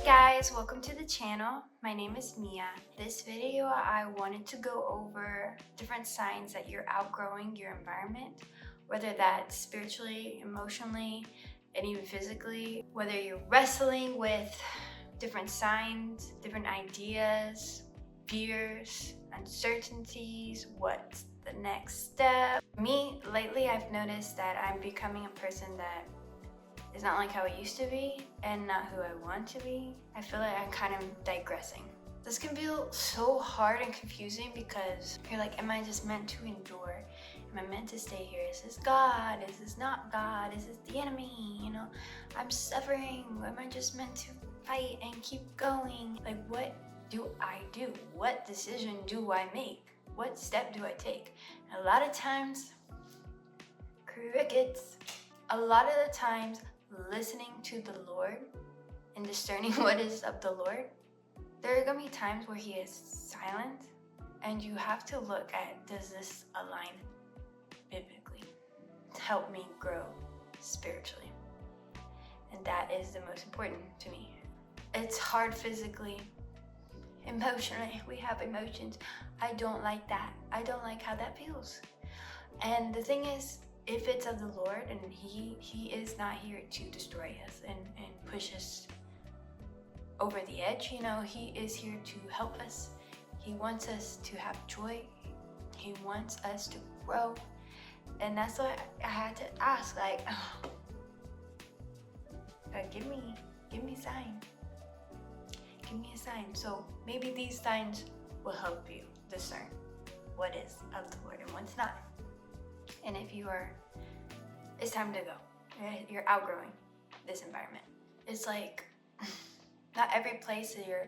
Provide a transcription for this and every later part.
guys, welcome to the channel. My name is Mia. This video I wanted to go over different signs that you're outgrowing your environment, whether that's spiritually, emotionally, and even physically, whether you're wrestling with different signs, different ideas, fears, uncertainties, what's the next step. Me, lately I've noticed that I'm becoming a person that is not like how I used to be and not who I want to be. I feel like I'm kind of digressing. This can feel so hard and confusing because you're like, am I just meant to endure? Am I meant to stay here? Is this God? Is this not God? Is this the enemy? You know, I'm suffering. Am I just meant to fight and keep going? Like, what do I do? What decision do I make? What step do I take? And a lot of times, crickets. A lot of the times, listening to the Lord and discerning what is of the Lord, there are going to be times where He is silent and you have to look at, does this align biblically to help me grow spiritually? And that is the most important to me. It's hard physically, emotionally. We have emotions. I don't like that. I don't like how that feels. And the thing is, if it's of the Lord and He is not here to destroy us and push us over the edge, you know, He is here to help us. He wants us to have joy. He wants us to grow. And that's why I had to ask, like, God, give me a sign. Give me a sign. So maybe these signs will help you discern what is of the Lord and what's not. And if you are, it's time to go. You're outgrowing this environment. It's like, not every place that you're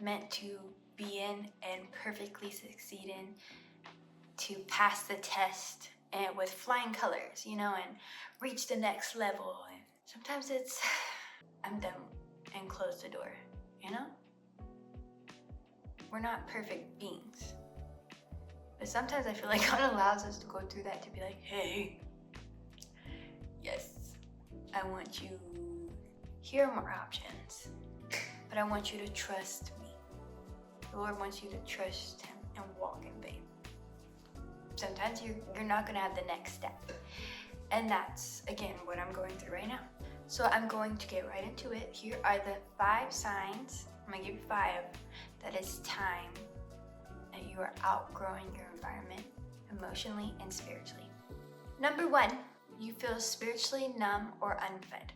meant to be in and perfectly succeed in, to pass the test and with flying colors, you know, and reach the next level. And sometimes it's, I'm done and close the door, you know? We're not perfect beings. But sometimes I feel like God allows us to go through that to be like, hey, yes, I want you, here are more options, but I want you to trust me. The Lord wants you to trust Him and walk in faith. Sometimes you're not gonna have the next step. And that's, again, what I'm going through right now. So I'm going to get right into it. Here are the 5 signs, I'm gonna give you 5, that it's time that you are outgrowing your environment emotionally and spiritually. Number 1, you feel spiritually numb or unfed.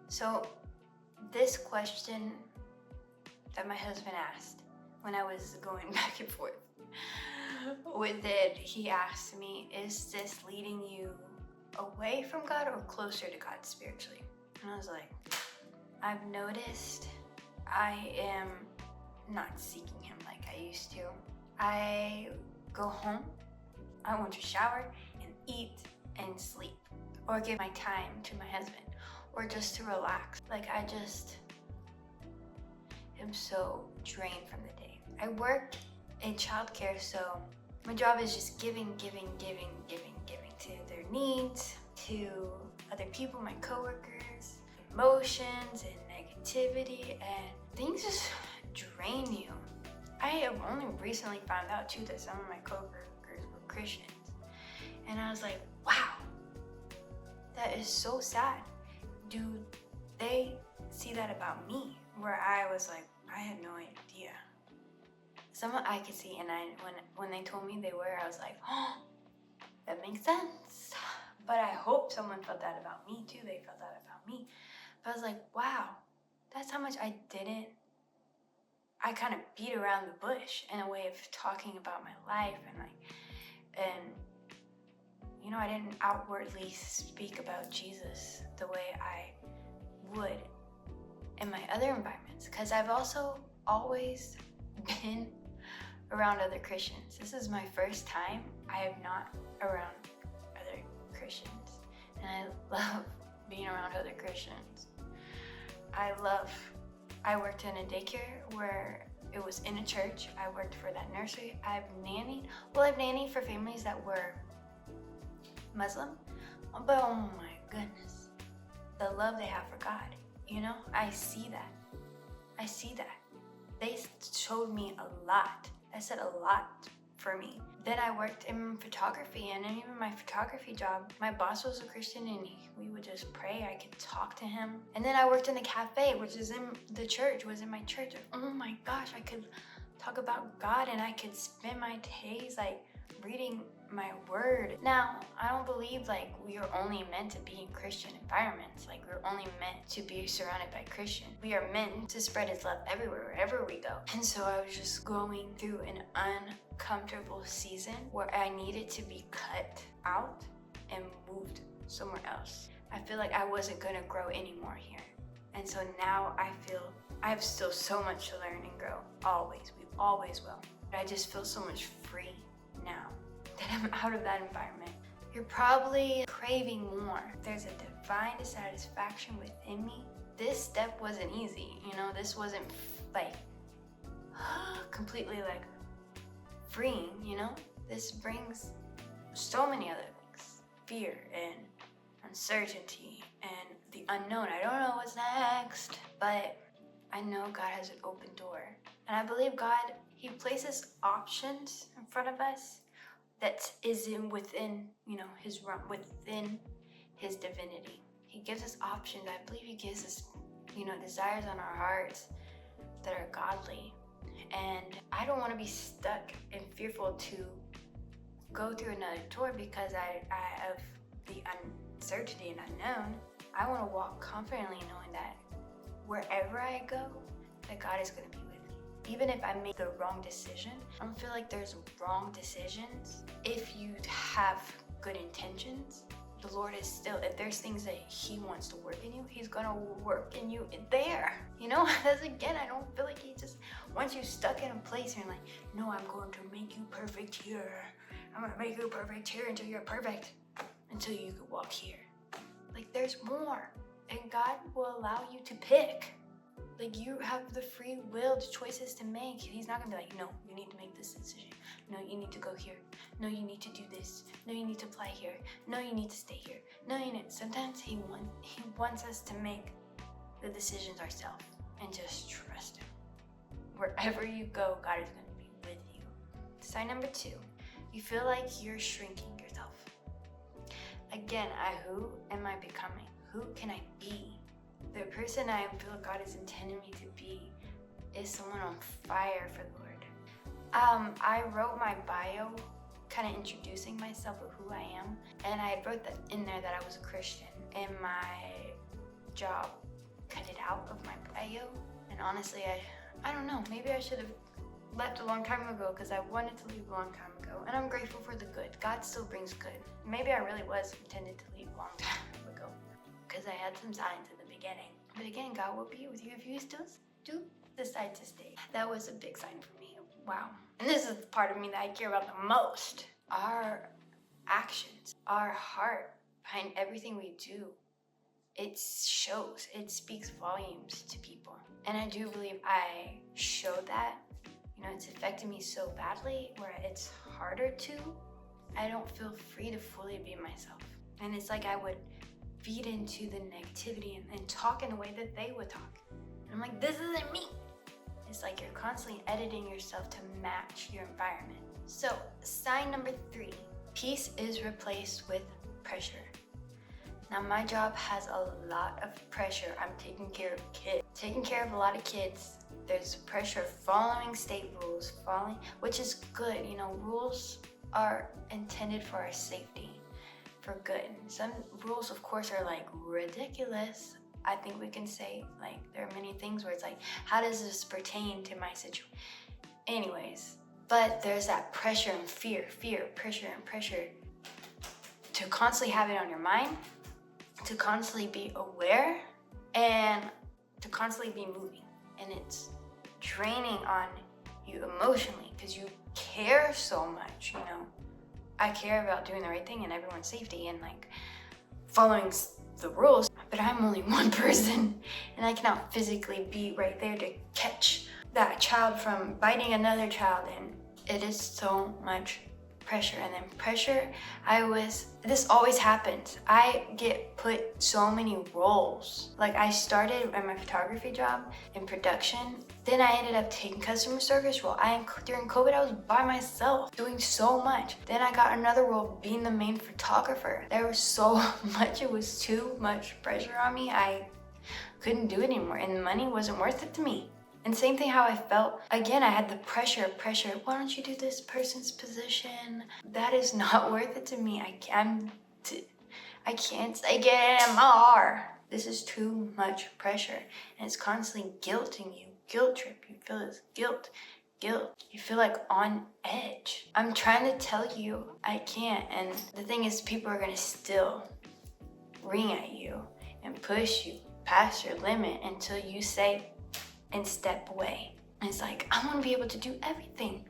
So this question that my husband asked when I was going back and forth with it, he asked me, is this leading you away from God or closer to God spiritually? And I was like, I've noticed I am not seeking Him like I used to. I go home, I want to shower and eat and sleep, or give my time to my husband, or just to relax. Like, I just am so drained from the day. I work in childcare, so my job is just giving to their needs, to other people, my coworkers, emotions and negativity, and things just drain you. I have only recently found out too that some of my coworkers were Christians, and I was like, wow, that is so sad. Do they see that about me? Where I was like, I had no idea. Some I could see, and when they told me they were, I was like, oh, that makes sense. But I hope someone felt that about me too. They felt that about me. But I was like, wow, that's how much I kind of beat around the bush in a way of talking about my life, and you know, I didn't outwardly speak about Jesus the way I would in my other environments, because I've also always been around other Christians. This is my first time I am not around other Christians, and I love being around other Christians. I worked in a daycare where it was in a church. I worked for that nursery. I've nannied for families that were Muslim, but oh my goodness, the love they have for God. You know, I see that. They showed me a lot. That said a lot for me. Then I worked in photography, and even my photography job, my boss was a Christian, and we would just pray. I could talk to him. And then I worked in the cafe, which is in the church, was in my church. Oh my gosh, I could talk about God, and I could spend my days like reading my word. Now, I don't believe like we are only meant to be in Christian environments. Like we're only meant to be surrounded by Christians. We are meant to spread his love everywhere, wherever we go. And so I was just going through an uncomfortable season where I needed to be cut out and moved somewhere else. I feel like I wasn't gonna grow anymore here. And so now I feel I have still so much to learn and grow. Always, we always will. But I just feel so much free now that I'm out of that environment. You're probably craving more. There's a divine dissatisfaction within me. This step wasn't easy, you know, this wasn't like completely like freeing, you know? This brings so many other things. Fear and uncertainty and the unknown. I don't know what's next, but I know God has an open door. And I believe God, he places options in front of us that is within, you know, his realm, within his divinity. He gives us options. I believe he gives us, you know, desires on our hearts that are godly. And I don't want to be stuck and fearful to go through another door because I of the uncertainty and unknown. I want to walk confidently knowing that wherever I go, that God is going to be with me. Even if I make the wrong decision, I don't feel like there's wrong decisions. If you have good intentions, the Lord is still, if there's things that he wants to work in you, he's going to work in you there. You know, that's again, I don't feel like he just wants you stuck in a place and you're like, no, I'm going to make you perfect here. I'm going to make you perfect here until you're perfect, until you can walk here. Like there's more, and God will allow you to pick. Like you have the free will, the choices to make. He's not gonna be like, no, you need to make this decision. No, you need to go here. No, you need to do this. No, you need to apply here. No, you need to stay here. No, you need. Sometimes he wants us to make the decisions ourselves and just trust him. Wherever you go, God is gonna be with you. Sign number 2, you feel like you're shrinking yourself. Again, who am I becoming? Who can I be? The person I feel God is intending me to be is someone on fire for the Lord. I wrote my bio, kind of introducing myself of who I am, and I wrote that in there that I was a Christian. And my job cut it out of my bio. And honestly, I don't know. Maybe I should have left a long time ago because I wanted to leave a long time ago. And I'm grateful for the good. God still brings good. Maybe I really was intended to leave a long time ago because I had some signs in the beginning. But again, God will be with you if you still do decide to stay. That was a big sign for me. Wow. And this is the part of me that I care about the most. Our actions, our heart behind everything we do, it shows, it speaks volumes to people. And I do believe I show that. You know, it's affected me so badly where it's harder to. I don't feel free to fully be myself. And it's like I would feed into the negativity and talk in a way that they would talk. And I'm like, this isn't me. It's like you're constantly editing yourself to match your environment. So, sign number 3, peace is replaced with pressure. Now, my job has a lot of pressure. I'm taking care of kids, taking care of a lot of kids. There's pressure following state rules, which is good. You know, rules are intended for our safety, for good. Some rules, of course, are like ridiculous. I think we can say, like, there are many things where it's like, how does this pertain to my situation? Anyways, but there's that pressure and fear, pressure and pressure to constantly have it on your mind, to constantly be aware, and to constantly be moving. And it's draining on you emotionally because you care so much, you know. I care about doing the right thing and everyone's safety and like following the rules, but I'm only one person and I cannot physically be right there to catch that child from biting another child, and it is so much pressure, and then pressure. This always happens. I get put so many roles. Like, I started at my photography job in production, then I ended up taking customer service role. During COVID, I was by myself doing so much. Then I got another role being the main photographer. There was so much, it was too much pressure on me. I couldn't do it anymore, and the money wasn't worth it to me. And same thing how I felt. Again, I had the pressure. Why don't you do this person's position? That is not worth it to me. I can't take it anymore. This is too much pressure. And it's constantly guilting you. Guilt trip. You feel this guilt. You feel like on edge. I'm trying to tell you I can't. And the thing is, people are going to still ring at you and push you past your limit until you say, and step away. And it's like, I want to be able to do everything.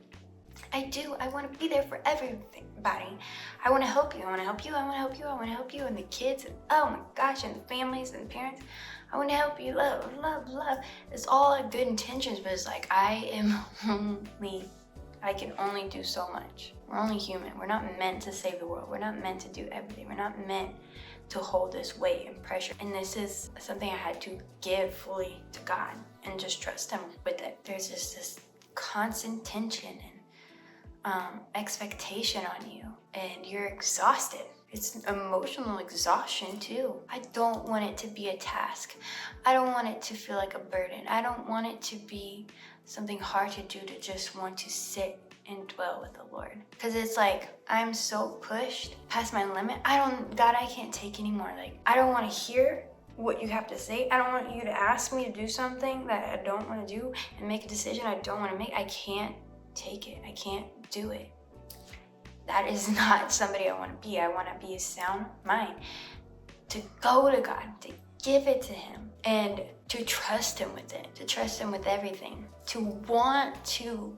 I do. I want to be there for everybody. I want to help you. I want to help you. I want to help you. I want to help you. And the kids, and oh my gosh, and the families and the parents. I want to help you. Love. It's all good intentions, but it's like, I can only do so much. We're only human. We're not meant to save the world. We're not meant to do everything. We're not meant to hold this weight and pressure. And this is something I had to give fully to God and just trust Him with it. There's just this constant tension and expectation on you, and you're exhausted. It's emotional exhaustion too. I don't want it to be a task. I don't want it to feel like a burden. I don't want it to be something hard to do, to just want to sit and dwell with the Lord. Because it's like, I'm so pushed past my limit. God, I can't take anymore. Like, I don't want to hear what you have to say. I don't want you to ask me to do something that I don't want to do and make a decision I don't want to make. I can't take it. I can't do it. That is not somebody I want to be. I want to be a sound mind, to go to God, to give it to Him, and to trust Him with it, to trust Him with everything, to want to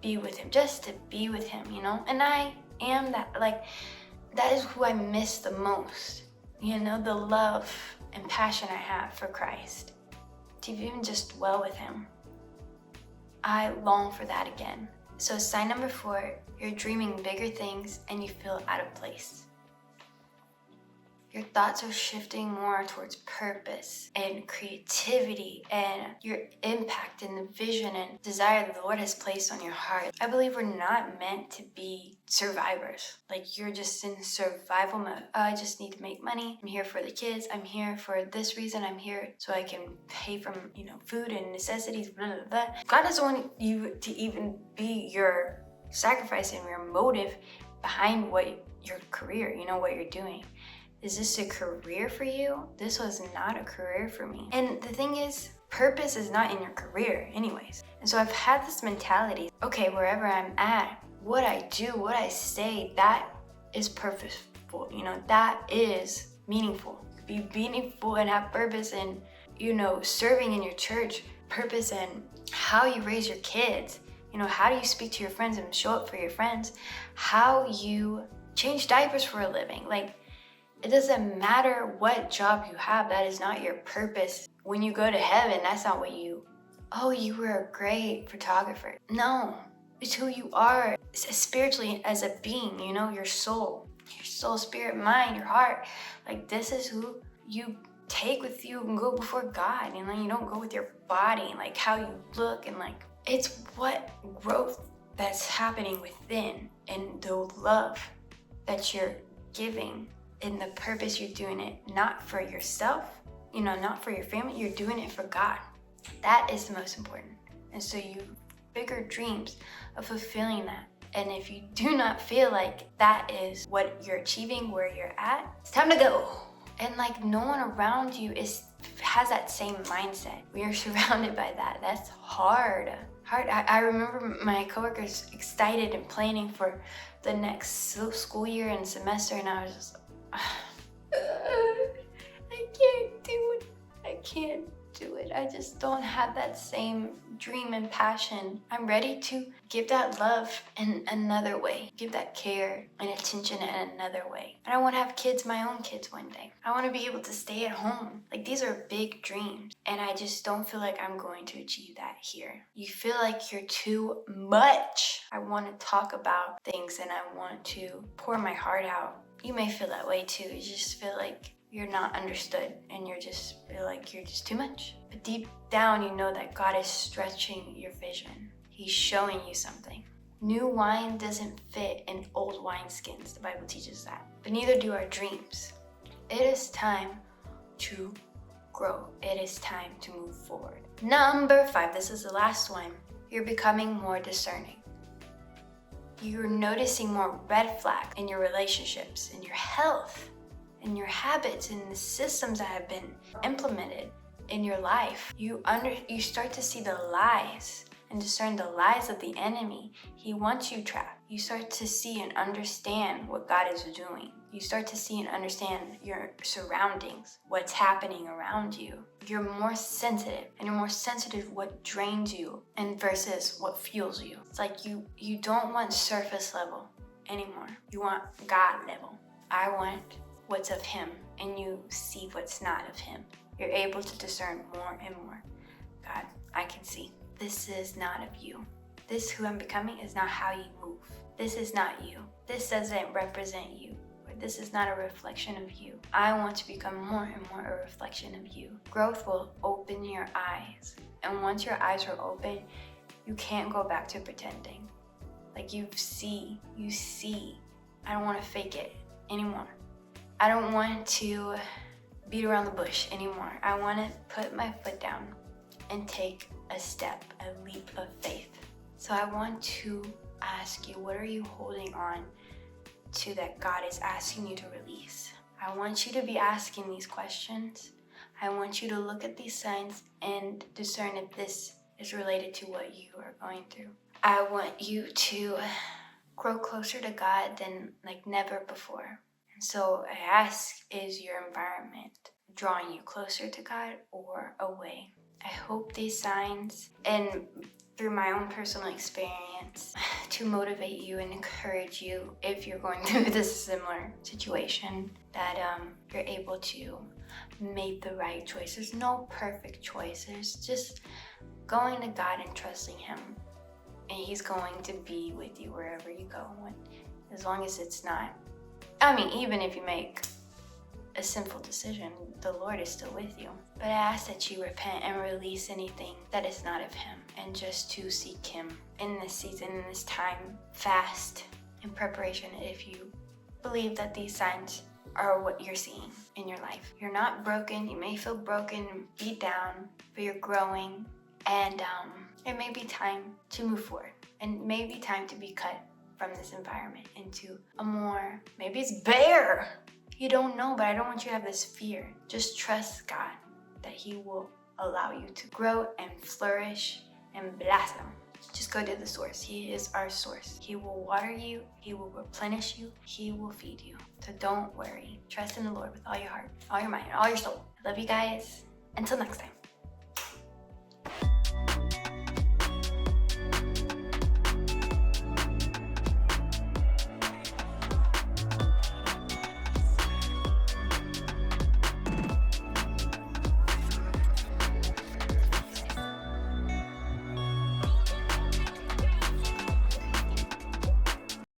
be with Him, just to be with Him, you know? And I am that, like, that is who I miss the most, you know, the love and passion I have for Christ, to even just dwell with Him. I long for that again. So sign number 4, you're dreaming bigger things and you feel out of place. Your thoughts are shifting more towards purpose and creativity and your impact and the vision and desire that the Lord has placed on your heart. I believe we're not meant to be survivors. Like, you're just in survival mode. Oh, I just need to make money. I'm here for the kids. I'm here for this reason. I'm here so I can pay for, food and necessities, blah, blah, blah. God doesn't want you to even be your sacrifice and your motive behind your career, what you're doing. Is this a career for you? This was not a career for me. And the thing is, purpose is not in your career anyways. And so I've had this mentality, okay, wherever I'm at, what I do, what I say, that is purposeful. That is meaningful. Be meaningful and have purpose and, serving in your church, purpose and how you raise your kids. How do you speak to your friends and show up for your friends? How you change diapers for a living. Like, it doesn't matter what job you have, that is not your purpose. When you go to heaven, that's not what you were a great photographer. No, it's who you are spiritually as a being, your soul, spirit, mind, your heart. Like, this is who you take with you and go before God. You don't go with your body, like how you look, and like, it's what growth that's happening within and the love that you're giving. In the purpose, you're doing it not for yourself, not for your family, you're doing it for God. That is the most important. And so you bigger dreams of fulfilling that. And if you do not feel like that is what you're achieving, where you're at, it's time to go. And like, no one around you has that same mindset. We are surrounded by that. That's hard. I remember my coworkers excited and planning for the next school year and semester, and I was just I can't do it. I just don't have that same dream and passion. I'm ready to give that love in another way, give that care and attention in another way. And I want to have kids, my own kids one day. I want to be able to stay at home. Like, these are big dreams. And I just don't feel like I'm going to achieve that here. You feel like you're too much. I want to talk about things and I want to pour my heart out. You may feel that way too. You just feel like you're not understood and you just feel like you're just too much. But deep down, you know that God is stretching your vision. He's showing you something. New wine doesn't fit in old wineskins. The Bible teaches that. But neither do our dreams. It is time to grow. It is time to move forward. Number 5, this is the last one. You're becoming more discerning. You're noticing more red flags in your relationships, in your health, in your habits, in the systems that have been implemented in your life. You start to see the lies and discern the lies of the enemy. He wants you trapped. You start to see and understand what God is doing. You start to see and understand your surroundings, what's happening around you. You're more sensitive, and you're more sensitive what drains you and versus what fuels you. It's like you don't want surface level anymore. You want God level. I want what's of Him, and you see what's not of Him. You're able to discern more and more. God, I can see. This is not of you. This who I'm becoming is not how you move. This is not you. This doesn't represent you. This is not a reflection of you. I want to become more and more a reflection of you. Growth will open your eyes. And once your eyes are open, you can't go back to pretending. Like you see. I don't want to fake it anymore. I don't want to beat around the bush anymore. I want to put my foot down and take a step, a leap of faith. So I want to ask you, what are you holding on to that God is asking you to release? I want you to be asking these questions. I want you to look at these signs and discern if this is related to what you are going through. I want you to grow closer to God than like never before. And so I ask, is your environment drawing you closer to God or away? I hope these signs, and through my own personal experience, to motivate you and encourage you if you're going through this similar situation, that you're able to make the right choices. No perfect choices, just going to God and trusting Him. And He's going to be with you wherever you go. And as long as it's not, even if you make a sinful decision, the Lord is still with you. But I ask that you repent and release anything that is not of Him, and just to seek Him in this season, in this time, fast, in preparation, if you believe that these signs are what you're seeing in your life. You're not broken. You may feel broken and beat down, but you're growing, and it may be time to move forward, and maybe time to be cut from this environment into a more, maybe it's bare. You don't know, but I don't want you to have this fear. Just trust God that He will allow you to grow and flourish and blossom. Just go to the source. He is our source. He will water you. He will replenish you. He will feed you. So don't worry. Trust in the Lord with all your heart, all your mind, and all your soul. I love you guys. Until next time.